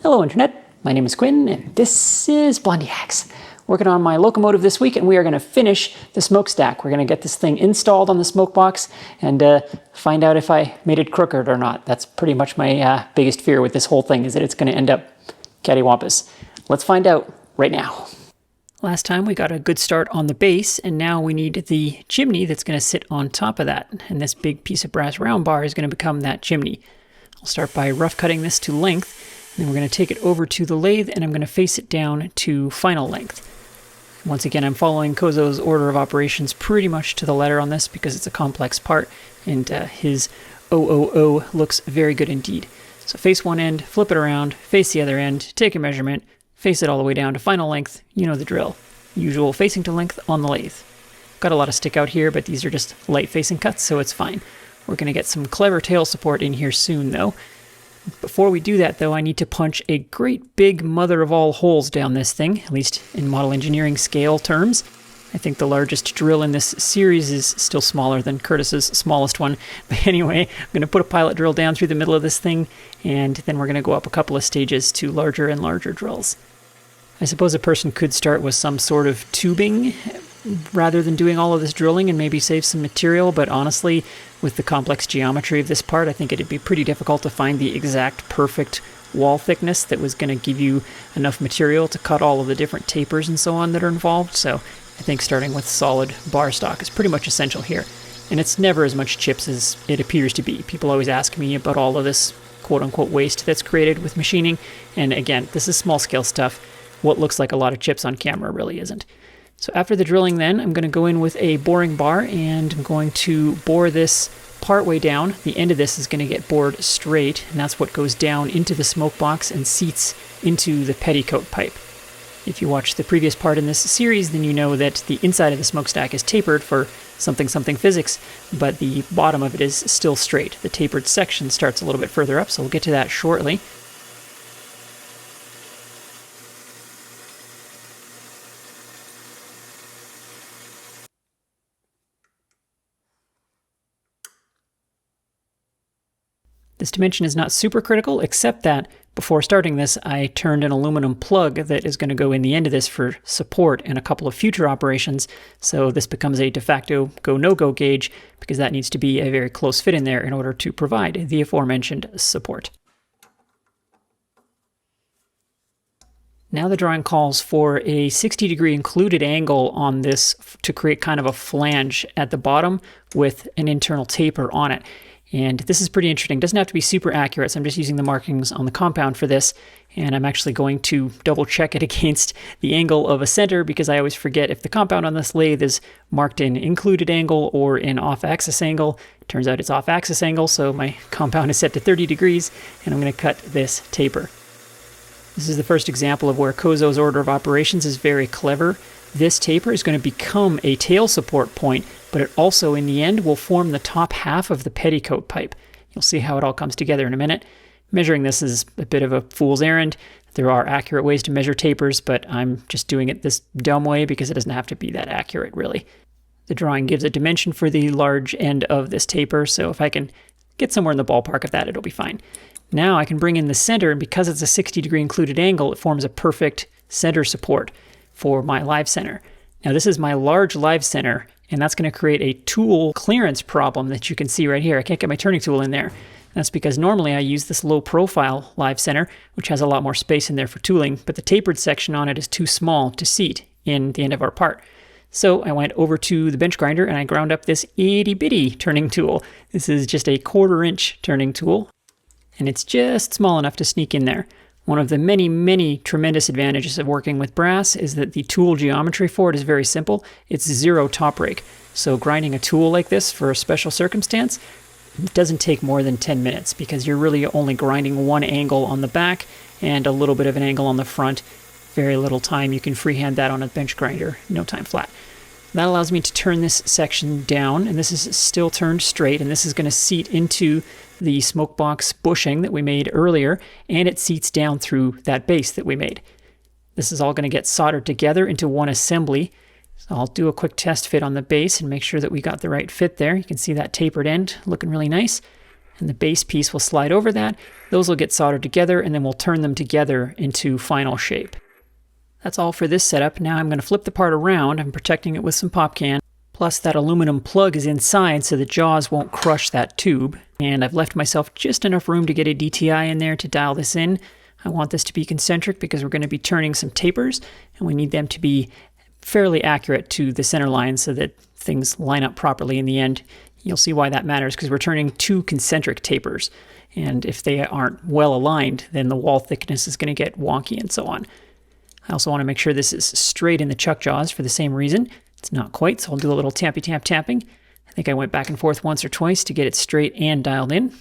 Hello Internet, my name is Quinn and this is Blondihacks. Working on my locomotive this week and we are going to finish the smokestack. We're going to get this thing installed on the smoke box and find out if I made it crooked or not. That's pretty much my biggest fear with this whole thing, is that it's going to end up cattywampus. Let's find out right now. Last time we got a good start on the base, and now we need the chimney that's going to sit on top of that. And this big piece of brass round bar is going to become that chimney. I'll start by rough cutting this to length. And then we're going to take it over to the lathe and I'm going to face it down to final length. Once again, I'm following Kozo's order of operations pretty much to the letter on this because it's a complex part and his OOO looks very good indeed. So face one end, flip it around, face the other end, take a measurement, face it all the way down to final length. You know the drill. Usual facing to length on the lathe. Got a lot of stick out here, but these are just light facing cuts, so it's fine. We're going to get some clever tail support in here soon though. Before we do that, though, I need to punch a great big mother of all holes down this thing, at least in model engineering scale terms. I think the largest drill in this series is still smaller than Curtis's smallest one. But anyway, I'm going to put a pilot drill down through the middle of this thing, and then we're going to go up a couple of stages to larger and larger drills. I suppose a person could start with some sort of tubing rather than doing all of this drilling and maybe save some material, but honestly, with the complex geometry of this part, I think it'd be pretty difficult to find the exact perfect wall thickness that was going to give you enough material to cut all of the different tapers and so on that are involved, so I think starting with solid bar stock is pretty much essential here. And it's never as much chips as it appears to be. People always ask me about all of this quote-unquote waste that's created with machining, and again, this is small-scale stuff. What looks like a lot of chips on camera really isn't. So after the drilling then, I'm going to go in with a boring bar and I'm going to bore this part way down. The end of this is going to get bored straight, and that's what goes down into the smoke box and seats into the petticoat pipe. If you watched the previous part in this series, then you know that the inside of the smokestack is tapered for something physics, but the bottom of it is still straight. The tapered section starts a little bit further up, so we'll get to that shortly. This dimension is not super critical, except that before starting this, I turned an aluminum plug that is going to go in the end of this for support in a couple of future operations, so this becomes a de facto go-no-go gauge, because that needs to be a very close fit in there in order to provide the aforementioned support. Now the drawing calls for a 60-degree included angle on this to create kind of a flange at the bottom with an internal taper on it. And this is pretty interesting. It doesn't have to be super accurate, so I'm just using the markings on the compound for this, and I'm actually going to double check it against the angle of a center because I always forget if the compound on this lathe is marked in included angle or in off-axis angle. It turns out it's off-axis angle, so my compound is set to 30 degrees, and I'm going to cut this taper. This is the first example of where Kozo's order of operations is very clever. This taper is going to become a tail support point, but it also, in the end, will form the top half of the petticoat pipe. You'll see how it all comes together in a minute. Measuring this is a bit of a fool's errand. There are accurate ways to measure tapers, but I'm just doing it this dumb way because it doesn't have to be that accurate, really. The drawing gives a dimension for the large end of this taper, so if I can get somewhere in the ballpark of that, it'll be fine. Now I can bring in the center, and because it's a 60-degree included angle, it forms a perfect center support for my live center. Now this is my large live center, and that's going to create a tool clearance problem that you can see right here. I can't get my turning tool in there. That's because normally I use this low profile live center, which has a lot more space in there for tooling, but the tapered section on it is too small to seat in the end of our part. So I went over to the bench grinder and I ground up this itty bitty turning tool. This is just a 1/4 inch turning tool, and it's just small enough to sneak in there. One of the many tremendous advantages of working with brass is that the tool geometry for it is very simple. It's 0 top rake. So grinding a tool like this for a special circumstance, it doesn't take more than 10 minutes because you're really only grinding one angle on the back and a little bit of an angle on the front. Very little time. You can freehand that on a bench grinder, no time flat. That allows me to turn this section down, and this is still turned straight, and this is going to seat into the smoke box bushing that we made earlier, and it seats down through that base that we made. This is all going to get soldered together into one assembly. So I'll do a quick test fit on the base and make sure that we got the right fit there. You can see that tapered end looking really nice. and the base piece will slide over that. Those will get soldered together, and then we'll turn them together into final shape. That's all for this setup. Now I'm going to flip the part around. I'm protecting it with some pop can. Plus that aluminum plug is inside so the jaws won't crush that tube. And I've left myself just enough room to get a DTI in there to dial this in. I want this to be concentric because we're going to be turning some tapers, and we need them to be fairly accurate to the center line so that things line up properly in the end. You'll see why that matters because we're turning 2 concentric tapers. And if they aren't well aligned, then the wall thickness is going to get wonky and so on. I also want to make sure this is straight in the chuck jaws for the same reason. It's not quite, so I'll do a little tapping. I think I went back and forth once or twice to get it straight and dialed in.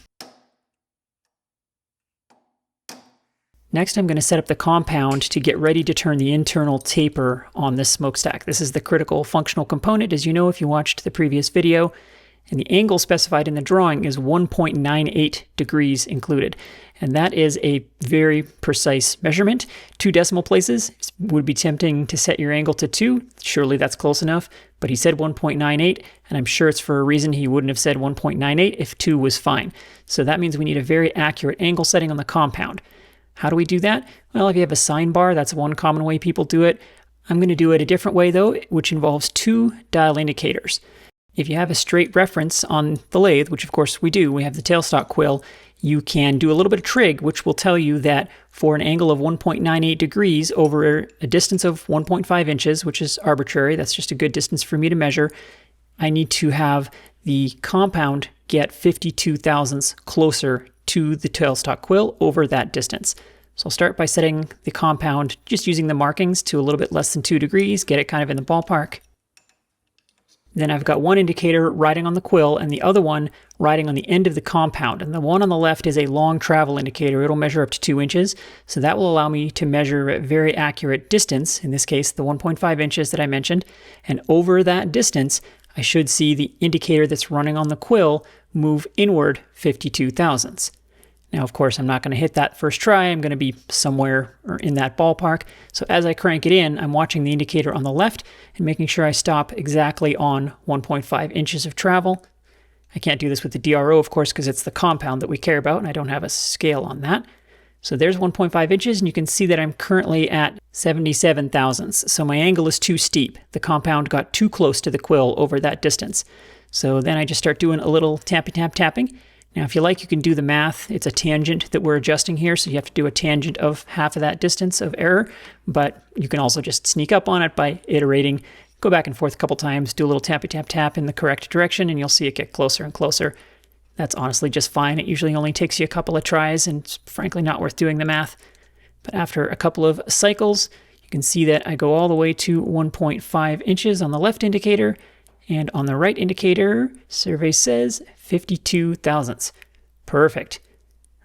Next, I'm going to set up the compound to get ready to turn the internal taper on this smokestack. This is the critical functional component, as you know if you watched the previous video. And the angle specified in the drawing is 1.98 degrees included. And that is a very precise measurement. 2 decimal places would be tempting to set your angle to 2. Surely that's close enough. But he said 1.98, and I'm sure it's for a reason. He wouldn't have said 1.98 if 2 was fine. So that means we need a very accurate angle setting on the compound. How do we do that? Well, if you have a sine bar, that's one common way people do it. I'm going to do it a different way though, which involves 2 dial indicators. If you have a straight reference on the lathe, which of course we do, we have the tailstock quill, you can do a little bit of trig, which will tell you that for an angle of 1.98 degrees over a distance of 1.5 inches, which is arbitrary, that's just a good distance for me to measure, I need to have the compound get 52 thousandths closer to the tailstock quill over that distance. So I'll start by setting the compound, just using the markings, to a little bit less than 2 degrees, get it kind of in the ballpark. Then I've got one indicator riding on the quill and the other one riding on the end of the compound. And the one on the left is a long travel indicator. It'll measure up to 2 inches. So that will allow me to measure a very accurate distance, in this case, the 1.5 inches that I mentioned. And over that distance, I should see the indicator that's running on the quill move inward 52 thousandths. Now, of course, I'm not going to hit that first try. I'm going to be somewhere in that ballpark. So as I crank it in, I'm watching the indicator on the left and making sure I stop exactly on 1.5 inches of travel. I can't do this with the DRO, of course, because it's the compound that we care about, and I don't have a scale on that. So there's 1.5 inches, and you can see that I'm currently at 77 thousandths. So my angle is too steep. The compound got too close to the quill over that distance. So then I just start doing a little tapping. Now, if you like, you can do the math. It's a tangent that we're adjusting here, so you have to do a tangent of half of that distance of error, but you can also just sneak up on it by iterating, go back and forth a couple times, do a little tap in the correct direction, and you'll see it get closer and closer. That's honestly just fine. It usually only takes you a couple of tries, and it's frankly not worth doing the math. But after a couple of cycles, you can see that I go all the way to 1.5 inches on the left indicator, and on the right indicator, survey says 52 thousandths. Perfect.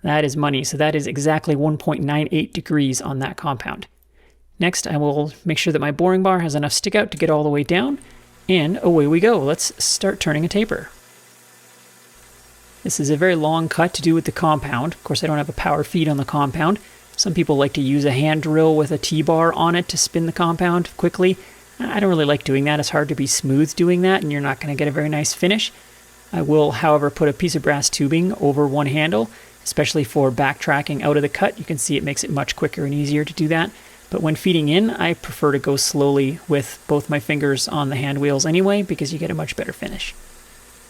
That is money. So that is exactly 1.98 degrees on that compound. Next, I will make sure that my boring bar has enough stick out to get all the way down. And away we go. Let's start turning a taper. This is a very long cut to do with the compound. Of course, I don't have a power feed on the compound. Some people like to use a hand drill with a T-bar on it to spin the compound quickly. I don't really like doing that. It's hard to be smooth doing that, and you're not going to get a very nice finish. I will, however, put a piece of brass tubing over one handle, especially for backtracking out of the cut. You can see it makes it much quicker and easier to do that. But when feeding in, I prefer to go slowly with both my fingers on the hand wheels anyway, because you get a much better finish.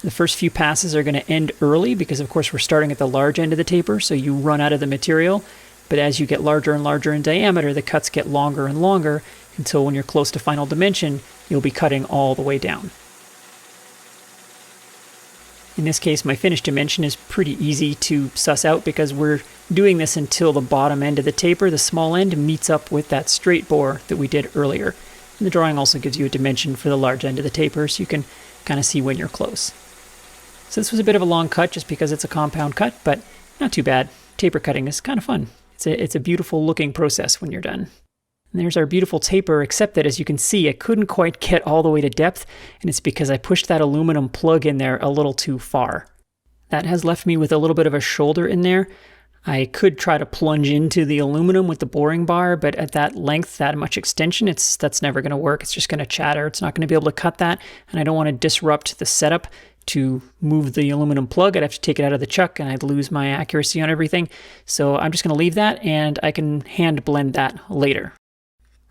The first few passes are going to end early because, of course, we're starting at the large end of the taper, so you run out of the material. But as you get larger and larger in diameter, the cuts get longer and longer, until when you're close to final dimension, you'll be cutting all the way down. In this case, my finished dimension is pretty easy to suss out because we're doing this until the bottom end of the taper, the small end, meets up with that straight bore that we did earlier. And the drawing also gives you a dimension for the large end of the taper, so you can kind of see when you're close. So this was a bit of a long cut just because it's a compound cut, but not too bad. Taper cutting is kind of fun. It's a beautiful looking process when you're done. And there's our beautiful taper, except that as you can see, I couldn't quite get all the way to depth, and it's because I pushed that aluminum plug in there a little too far. That has left me with a little bit of a shoulder in there. I could try to plunge into the aluminum with the boring bar, but at that length, that much extension, that's never going to work. It's just going to chatter. It's not going to be able to cut that, and I don't want to disrupt the setup to move the aluminum plug. I'd have to take it out of the chuck, and I'd lose my accuracy on everything. So I'm just going to leave that, and I can hand blend that later.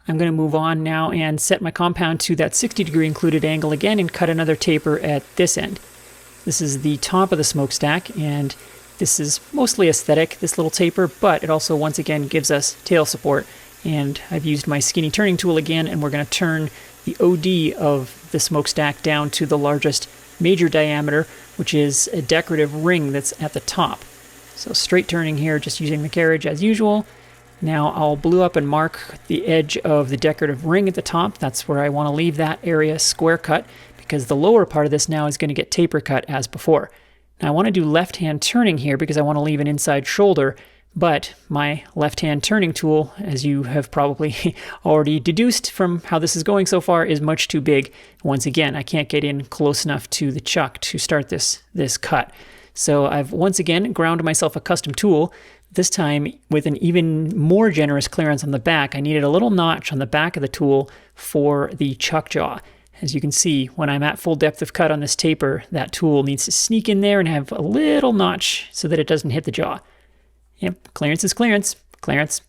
I'm going to move on now and set my compound to that 60-degree included angle again and cut another taper at this end. This is the top of the smokestack, and this is mostly aesthetic, this little taper, but it also once again gives us tail support. And I've used my skinny turning tool again, and we're going to turn the OD of the smokestack down to the largest major diameter, which is a decorative ring that's at the top. So straight turning here, just using the carriage as usual. Now I'll blue up and mark the edge of the decorative ring at the top. That's where I want to leave that area square cut, because the lower part of this now is going to get taper cut as before. Now I want to do left-hand turning here because I want to leave an inside shoulder, but my left-hand turning tool, as you have probably already deduced from how this is going so far, is much too big. Once again, I can't get in close enough to the chuck to start this cut. So I've once again ground myself a custom tool, this time with an even more generous clearance on the back. I needed a little notch on the back of the tool for the chuck jaw. As you can see, when I'm at full depth of cut on this taper, that tool needs to sneak in there and have a little notch so that it doesn't hit the jaw. Yep, clearance is clearance. Clearance.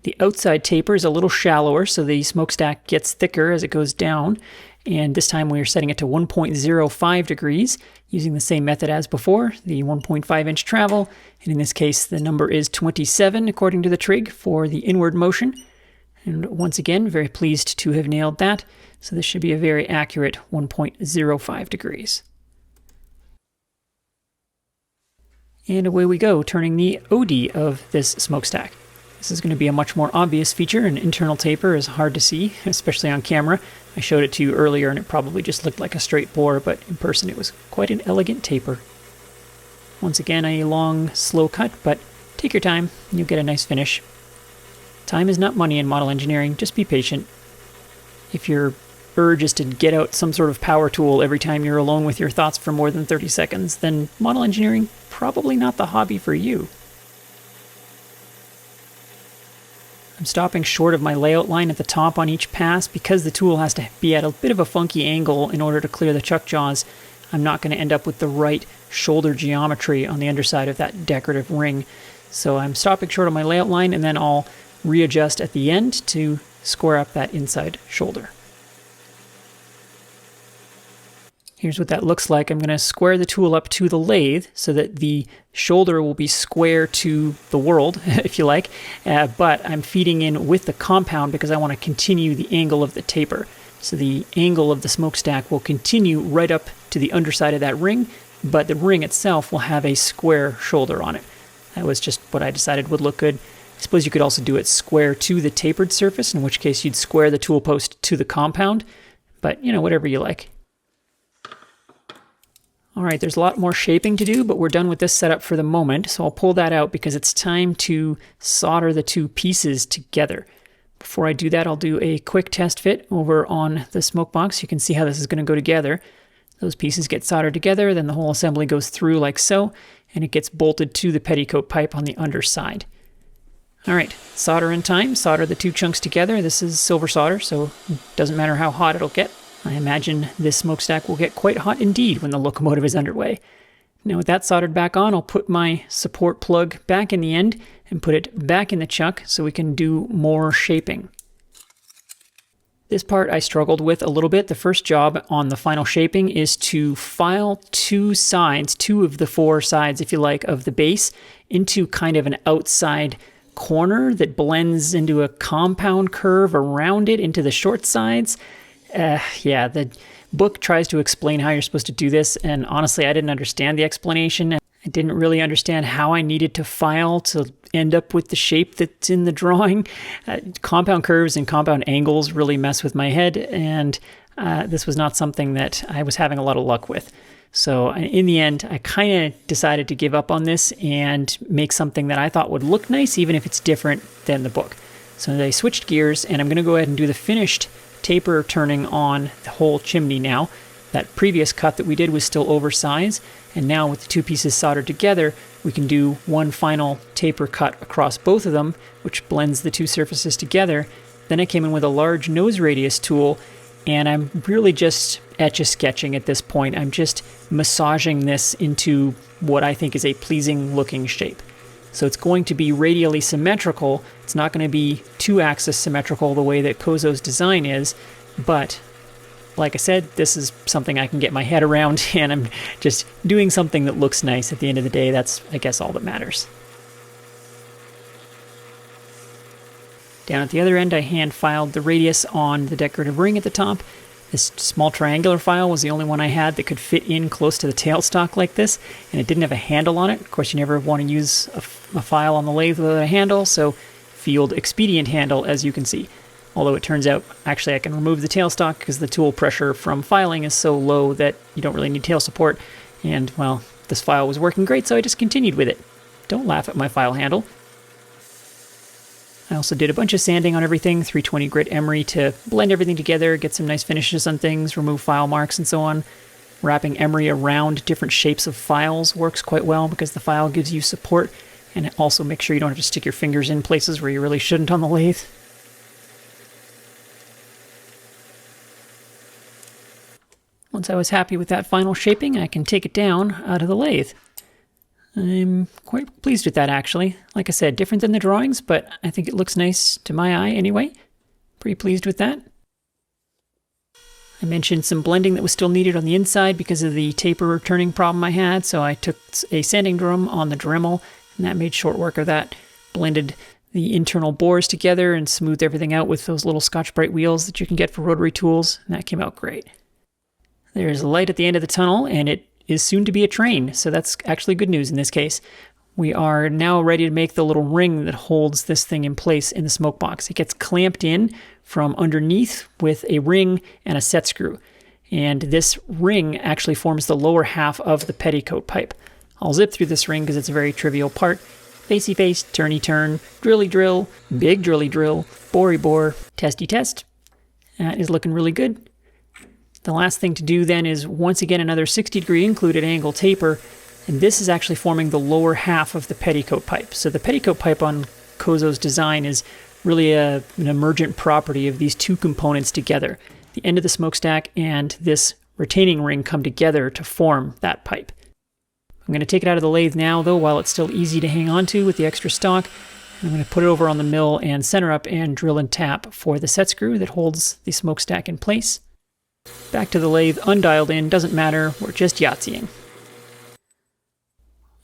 The outside taper is a little shallower, so the smokestack gets thicker as it goes down. And this time we're setting it to 1.05 degrees, using the same method as before, the 1.5 inch travel. And in this case, the number is 27 according to the trig for the inward motion. And once again, very pleased to have nailed that. So this should be a very accurate 1.05 degrees. And away we go, turning the OD of this smokestack. This is going to be a much more obvious feature. An internal taper is hard to see, especially on camera. I showed it to you earlier and it probably just looked like a straight bore, but in person it was quite an elegant taper. Once again, a long, slow cut, but take your time and you'll get a nice finish. Time is not money in model engineering, just be patient. If your urge is to get out some sort of power tool every time you're alone with your thoughts for more than 30 seconds, then model engineering, probably not the hobby for you. I'm stopping short of my layout line at the top on each pass because the tool has to be at a bit of a funky angle in order to clear the chuck jaws. I'm not going to end up with the right shoulder geometry on the underside of that decorative ring. So I'm stopping short of my layout line, and then I'll readjust at the end to square up that inside shoulder. Here's what that looks like. I'm going to square the tool up to the lathe so that the shoulder will be square to the world, if you like, but I'm feeding in with the compound because I want to continue the angle of the taper. So the angle of the smokestack will continue right up to the underside of that ring, but the ring itself will have a square shoulder on it. That was just what I decided would look good. I suppose you could also do it square to the tapered surface, in which case you'd square the tool post to the compound, but whatever you like. All right, there's a lot more shaping to do, but we're done with this setup for the moment, so I'll pull that out because it's time to solder the two pieces together. Before I do that, I'll do a quick test fit over on the smoke box. You can see how this is going to go together. Those pieces get soldered together, then the whole assembly goes through like so, and it gets bolted to the petticoat pipe on the underside. All right, solder in time, solder the two chunks together. This is silver solder, so it doesn't matter how hot it'll get. I imagine this smokestack will get quite hot indeed when the locomotive is underway. Now with that soldered back on, I'll put my support plug back in the end and put it back in the chuck so we can do more shaping. This part I struggled with a little bit. The first job on the final shaping is to file two of the four sides, if you like, of the base into kind of an outside corner that blends into a compound curve around it into the short sides. Yeah, the book tries to explain how you're supposed to do this, and honestly, I didn't understand the explanation. I didn't really understand how I needed to file to end up with the shape that's in the drawing. Compound curves and compound angles really mess with my head, and this was not something that I was having a lot of luck with. So in the end, I kind of decided to give up on this and make something that I thought would look nice, even if it's different than the book. So I switched gears, and I'm going to go ahead and do the finished taper turning on the whole chimney now. That previous cut that we did was still oversized, and now with the two pieces soldered together, we can do one final taper cut across both of them, which blends the two surfaces together. Then I came in with a large nose radius tool, and I'm really just etch-a-sketching at this point. I'm just massaging this into what I think is a pleasing looking shape. So it's going to be radially symmetrical. It's not going to be two-axis symmetrical the way that Kozo's design is, but like I said, this is something I can get my head around, and I'm just doing something that looks nice at the end of the day. That's, I guess, all that matters. Down at the other end, I hand filed the radius on the decorative ring at the top. This small triangular file was the only one I had that could fit in close to the tailstock like this, and it didn't have a handle on it. Of course, you never want to use a file on the lathe without a handle, so field expedient handle, as you can see. Although it turns out, actually, I can remove the tailstock because the tool pressure from filing is so low that you don't really need tail support. And, well, this file was working great, so I just continued with it. Don't laugh at my file handle. I also did a bunch of sanding on everything, 320 grit emery to blend everything together, get some nice finishes on things, remove file marks and so on. Wrapping emery around different shapes of files works quite well because the file gives you support, and it also makes sure you don't have to stick your fingers in places where you really shouldn't on the lathe. Once I was happy with that final shaping, I can take it down out of the lathe. I'm quite pleased with that, actually. Like I said, different than the drawings, but I think it looks nice to my eye anyway. Pretty pleased with that. I mentioned some blending that was still needed on the inside because of the taper turning problem I had, so I took a sanding drum on the Dremel, and that made short work of that. Blended the internal bores together and smoothed everything out with those little Scotch-Brite wheels that you can get for rotary tools, and that came out great. There's a light at the end of the tunnel, and it is soon to be a train, so that's actually good news in this case. We are now ready to make the little ring that holds this thing in place in the smoke box. It gets clamped in from underneath with a ring and a set screw, and this ring actually forms the lower half of the petticoat pipe. I'll zip through this ring because it's a very trivial part. Facey face, turny turn, drilly drill, big drilly drill, bory bore, testy test. That is looking really good. The last thing to do then is once again another 60-degree included angle taper, and this is actually forming the lower half of the petticoat pipe. So the petticoat pipe on Kozo's design is really an emergent property of these two components together. The end of the smokestack and this retaining ring come together to form that pipe. I'm going to take it out of the lathe now, though, while it's still easy to hang on to with the extra stock. And I'm going to put it over on the mill and center up and drill and tap for the set screw that holds the smokestack in place. Back to the lathe, undialed in, doesn't matter, we're just Yahtzeeing.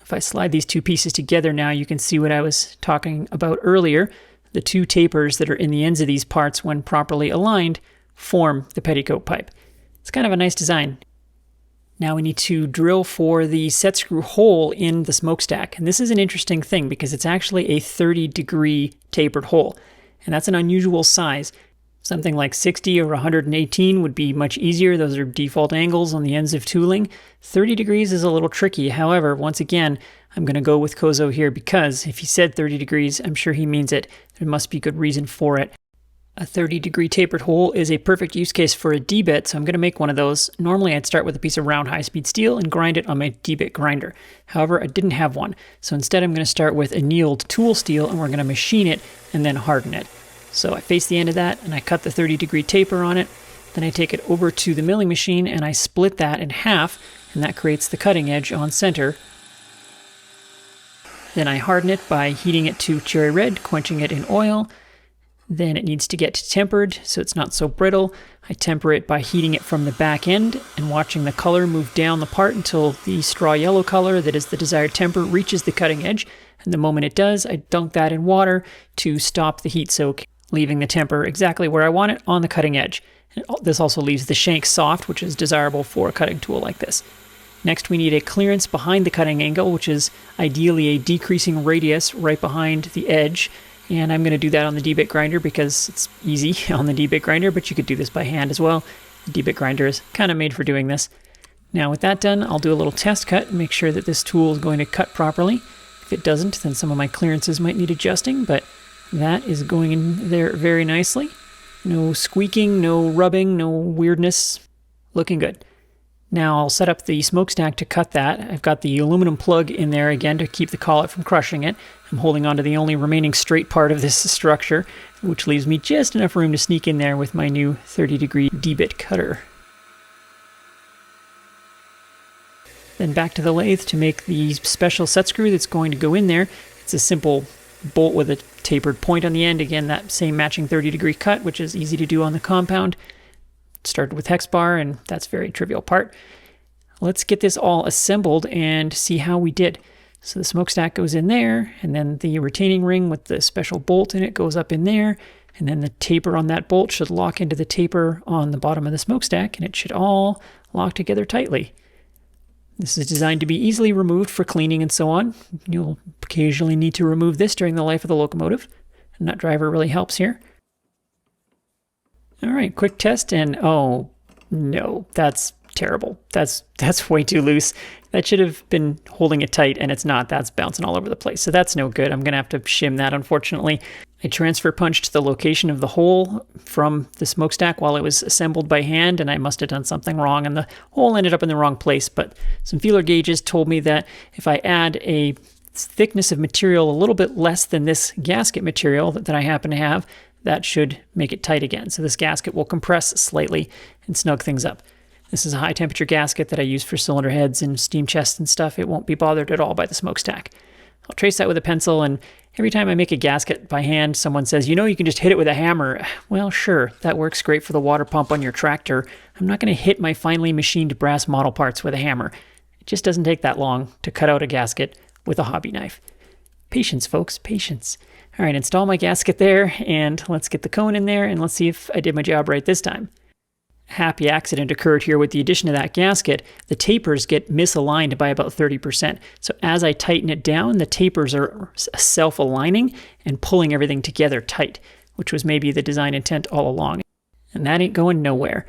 If I slide these two pieces together now, you can see what I was talking about earlier. The two tapers that are in the ends of these parts, when properly aligned, form the petticoat pipe. It's kind of a nice design. Now we need to drill for the set screw hole in the smokestack. And this is an interesting thing because it's actually a 30-degree tapered hole. And that's an unusual size. Something like 60 or 118 would be much easier. Those are default angles on the ends of tooling. 30 degrees is a little tricky. However, once again, I'm going to go with Kozo here because if he said 30 degrees, I'm sure he means it. There must be good reason for it. A 30-degree tapered hole is a perfect use case for a D-bit, so I'm going to make one of those. Normally, I'd start with a piece of round high-speed steel and grind it on my D-bit grinder. However, I didn't have one, so instead I'm going to start with annealed tool steel, and we're going to machine it and then harden it. So I face the end of that, and I cut the 30-degree taper on it. Then I take it over to the milling machine, and I split that in half, and that creates the cutting edge on center. Then I harden it by heating it to cherry red, quenching it in oil. Then it needs to get tempered so it's not so brittle. I temper it by heating it from the back end and watching the color move down the part until the straw yellow color that is the desired temper reaches the cutting edge. And the moment it does, I dunk that in water to stop the heat soak, leaving the temper exactly where I want it on the cutting edge. And this also leaves the shank soft, which is desirable for a cutting tool like this. Next, we need a clearance behind the cutting angle, which is ideally a decreasing radius right behind the edge. And I'm going to do that on the D-bit grinder because it's easy on the D-bit grinder, but you could do this by hand as well. The D-bit grinder is kind of made for doing this. Now with that done, I'll do a little test cut and make sure that this tool is going to cut properly. If it doesn't, then some of my clearances might need adjusting, but that is going in there very nicely. No squeaking, no rubbing, no weirdness. Looking good. Now I'll set up the smokestack to cut that. I've got the aluminum plug in there again to keep the collet from crushing it. I'm holding on to the only remaining straight part of this structure, which leaves me just enough room to sneak in there with my new 30-degree D-bit cutter. Then back to the lathe to make the special set screw that's going to go in there. It's a simple bolt with a tapered point on the end. Again, that same matching 30-degree cut, which is easy to do on the compound. Started with hex bar, and that's a very trivial part. Let's get this all assembled and see how we did. So the smokestack goes in there, and then the retaining ring with the special bolt in it goes up in there, and then the taper on that bolt should lock into the taper on the bottom of the smokestack, and it should all lock together tightly. This is designed to be easily removed for cleaning and so on. You'll occasionally need to remove this during the life of the locomotive. A nut driver really helps here. All right, quick test, and oh no, that's terrible. That's way too loose. That should have been holding it tight, and it's not. That's bouncing all over the place, so that's no good. I'm gonna have to shim that, unfortunately. I transfer punched the location of the hole from the smokestack while it was assembled by hand, and I must have done something wrong, and the hole ended up in the wrong place, but some feeler gauges told me that if I add a thickness of material a little bit less than this gasket material that I happen to have, that should make it tight again. So this gasket will compress slightly and snug things up. This is a high temperature gasket that I use for cylinder heads and steam chests and stuff. It won't be bothered at all by the smokestack. I'll trace that with a pencil, and every time I make a gasket by hand, someone says, you know, you can just hit it with a hammer. Well, sure, that works great for the water pump on your tractor. I'm not going to hit my finely machined brass model parts with a hammer. It just doesn't take that long to cut out a gasket with a hobby knife. Patience, folks, patience. All right, install my gasket there, and let's get the cone in there, and let's see if I did my job right this time. Happy accident occurred here with the addition of that gasket. The tapers get misaligned by about 30%. So as I tighten it down, the tapers are self-aligning and pulling everything together tight, which was maybe the design intent all along. And that ain't going nowhere.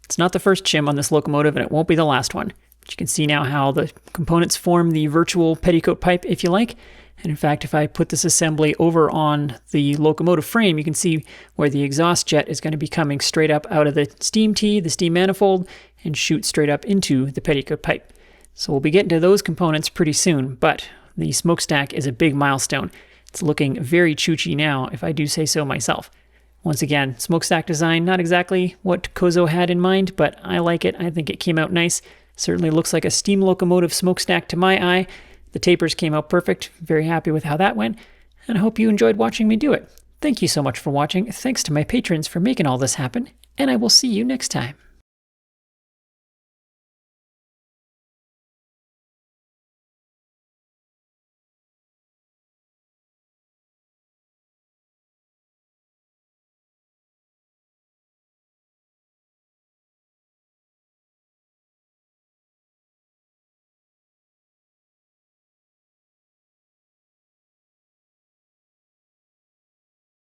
It's not the first shim on this locomotive, and it won't be the last one. But you can see now how the components form the virtual petticoat pipe, if you like. And in fact, if I put this assembly over on the locomotive frame, you can see where the exhaust jet is going to be coming straight up out of the steam tee, the steam manifold, and shoot straight up into the petticoat pipe. So we'll be getting to those components pretty soon, but the smokestack is a big milestone. It's looking very choochy now, if I do say so myself. Once again, smokestack design, not exactly what Kozo had in mind, but I like it. I think it came out nice. Certainly looks like a steam locomotive smokestack to my eye. The tapers came out perfect. Very happy with how that went, and I hope you enjoyed watching me do it. Thank you so much for watching. Thanks to my patrons for making all this happen, and I will see you next time.